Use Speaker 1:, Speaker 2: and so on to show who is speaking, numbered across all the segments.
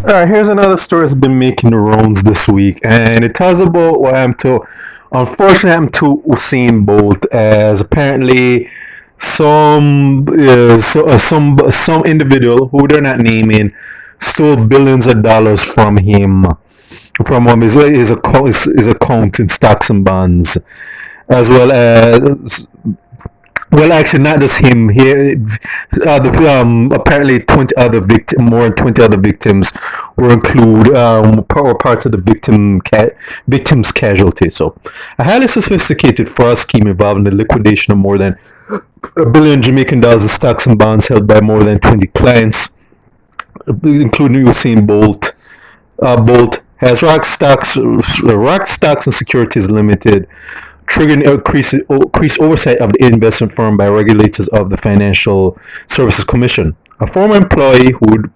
Speaker 1: All right, here's another story that's been making the rounds this week, and it tells about what happened to, unfortunately, happened to Usain Bolt, as apparently some individual who they're not naming stole billions of dollars from him, from his account in stocks and bonds, as well as, well, actually, not just him. Here, apparently, more than 20 other victims were included, were parts of the victims' casualty. So, a highly sophisticated fraud scheme involving the liquidation of more than a billion Jamaican dollars in stocks and bonds held by more than 20 clients, including Usain Bolt. Bolt has Rock Stocks and Securities Limited, triggering increased oversight of the investment firm by regulators of the Financial Services Commission. A former employee who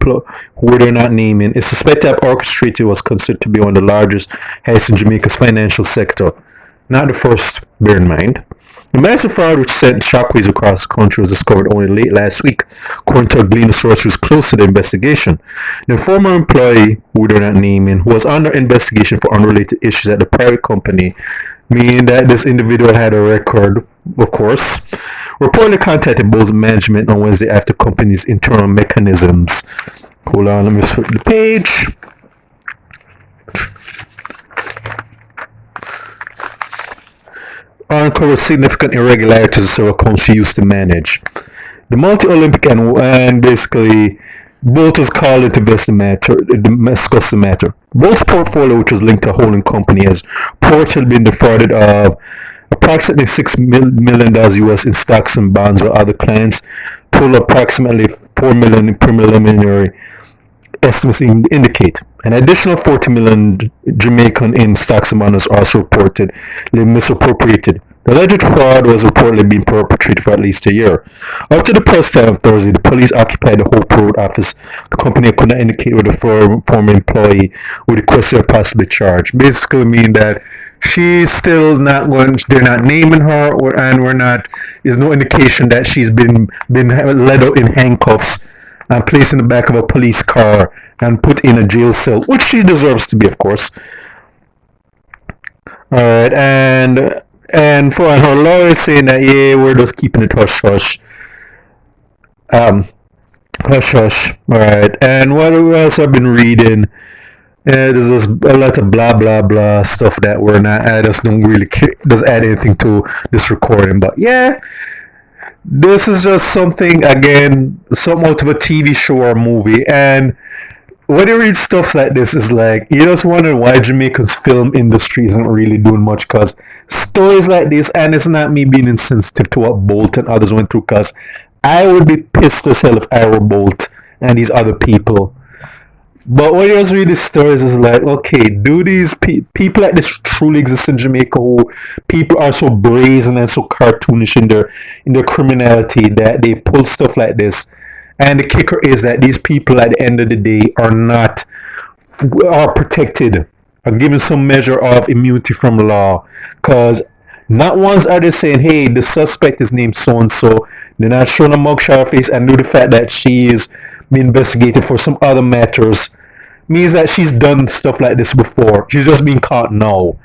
Speaker 1: they're not naming is suspected to have orchestrated what was considered to be one of the largest heists in Jamaica's financial sector. Not the first, bear in mind. The massive fraud, which sent shockwaves across the country, was discovered only late last week, according to a Gleaner source who was close to the investigation. The former employee, who they're not naming, was under investigation for unrelated issues at the private company, meaning that this individual had a record, of course. Reportedly contacted Bose management on Wednesday after company's internal mechanisms. Hold on, let me flip the page. Uncovered significant irregularities in several accounts she used to manage. The multi-Olympic and basically Bolt was called in to discuss the matter. Bolt's portfolio, which was linked to a holding company, has reportedly been defrauded of approximately $6 million US in stocks and bonds, while other clients total approximately $4 million in preliminary estimates indicate. An additional 40 million Jamaican in stocks and bonds also reportedly misappropriated. The alleged fraud was reportedly being perpetrated for at least a year. After the press time on Thursday, the police occupied the Hope Road office. The company could not indicate whether the former employee would request or possibly charged. Basically, meaning that she's still not going. They're not naming her, and we're not. There's no indication that she's been led out in handcuffs and placed in the back of a police car and put in a jail cell, which she deserves to be, of course. All right, and for her lawyer saying that, yeah, we're just keeping it hush hush. Hush hush. All right, and what else I've been reading? There's just a lot of blah blah blah stuff that we're not. I just don't really care, does add anything to this recording, but yeah. This is just something, again, something out of a TV show or a movie. And when you read stuff like this, it's like, you just wonder why Jamaica's film industry isn't really doing much. Because stories like this, and it's not me being insensitive to what Bolt and others went through, because I would be pissed as hell if I were Bolt and these other people. But when you just read these stories, it's like, okay, do these people like this truly exist in Jamaica? Who people are so brazen and so cartoonish in their criminality that they pull stuff like this? And the kicker is that these people, at the end of the day, are protected, are given some measure of immunity from law, because not once are they saying, hey, the suspect is named so and so. They're not showing a mugshot face, and know the fact that she is being investigated for some other matters means that she's done stuff like this before. She's just being caught now.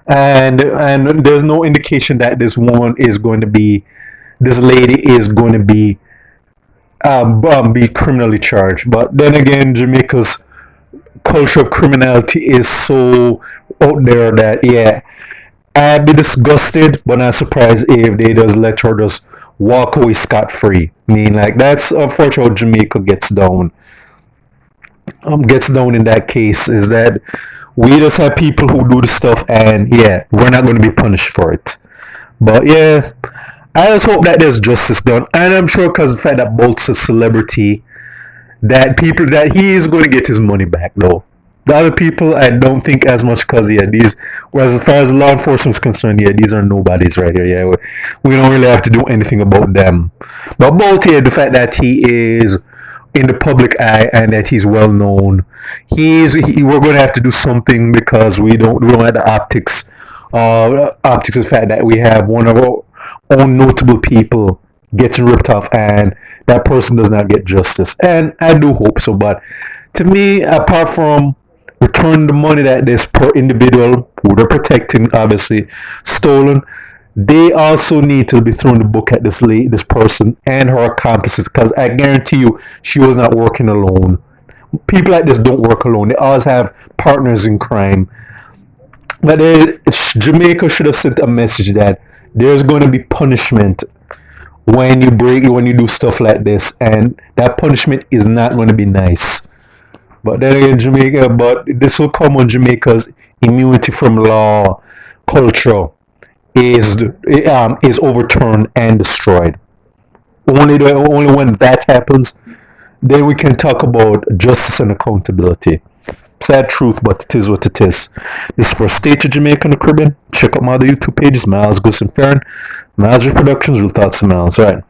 Speaker 1: And there's no indication that this lady is going to be criminally charged. But then again, Jamaica's culture of criminality is so out there that, yeah, I'd be disgusted, but not surprised if they just let her just walk away scot-free. I mean, like, that's unfortunately how Jamaica gets down. In that case, is that we just have people who do the stuff, and yeah, we're not going to be punished for it. But yeah, I just hope that there's justice done, and I'm sure because the fact that Bolt's a celebrity, that he is going to get his money back, though. The other people, I don't think as much, because whereas as far as law enforcement is concerned, yeah, these are nobodies right here. Yeah, we don't really have to do anything about them. But Bolt, yeah, the fact that he is in the public eye and that he's well known, we're going to have to do something, because we don't have the optics of the fact that we have one of our own notable people getting ripped off and that person does not get justice. And I do hope so. But to me, apart from return the money that this per individual who they're protecting obviously stolen, they also need to be thrown the book at this person and her accomplices, because I guarantee you she was not working alone. People like this don't work alone. They always have partners in crime. But Jamaica should have sent a message that there's going to be punishment when you do stuff like this, and that punishment is not going to be nice. But then again, but this will come on Jamaica's immunity from law culture is overturned and destroyed. Only when that happens, then we can talk about justice and accountability. Sad truth, but it is what it is. This is for State of Jamaica and the Caribbean. Check out my other YouTube pages, Miles Goose and Farron, Miles Productions, Real Thoughts and Miles. Alright.